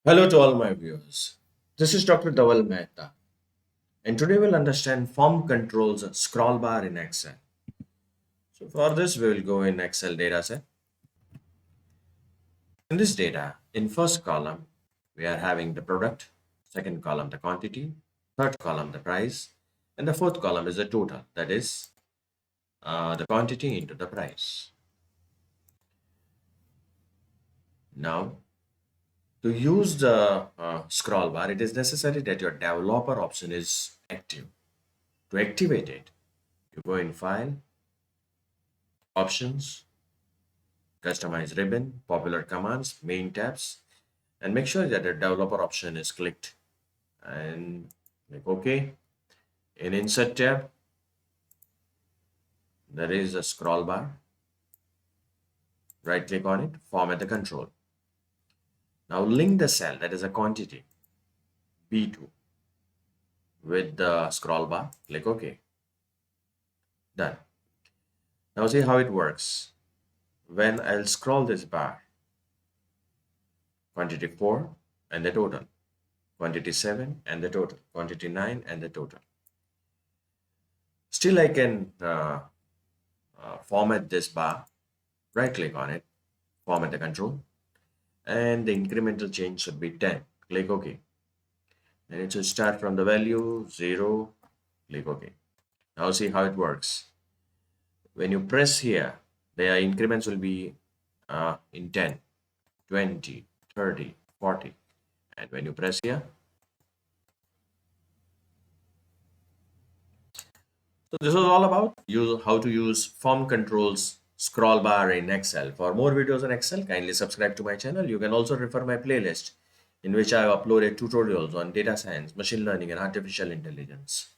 Hello to all my viewers. This is Dr. Dhaval Maheta, and today we'll understand form controls scroll bar in Excel. So for this, we will go in Excel dataset. In this data, in first column, we are having the product, second column the quantity, third column the price, and the fourth column is the total. That is the quantity into the price. Now, to use the scroll bar, it is necessary that your developer option is active. To activate it, you go in File, Options, Customize ribbon, Popular commands, Main tabs, and make sure that the developer option is clicked and click OK. In Insert tab, there is a scroll bar. Right click on it, format the control. Now link the cell, that is a quantity, B2, with the scroll bar. Click OK. Done. Now see how it works. When I'll scroll this bar, quantity 4 and the total, quantity 7 and the total, quantity 9 and the total. Still I can format this bar, right click on it, format the control, and the incremental change should be 10. Click OK. And it should start from the value 0, click OK. Now see how it works. When you press here, the increments will be in 10, 20, 30, 40. And when you press here, so this was all about how to use form controls scroll bar in Excel. For more videos on Excel, kindly subscribe to my channel. You can also refer my playlist in which I have uploaded tutorials on data science, machine learning, and artificial intelligence.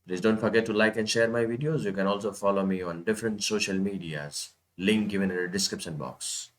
Please don't forget to like and share my videos. You can also follow me on different social medias. Link given in the description box.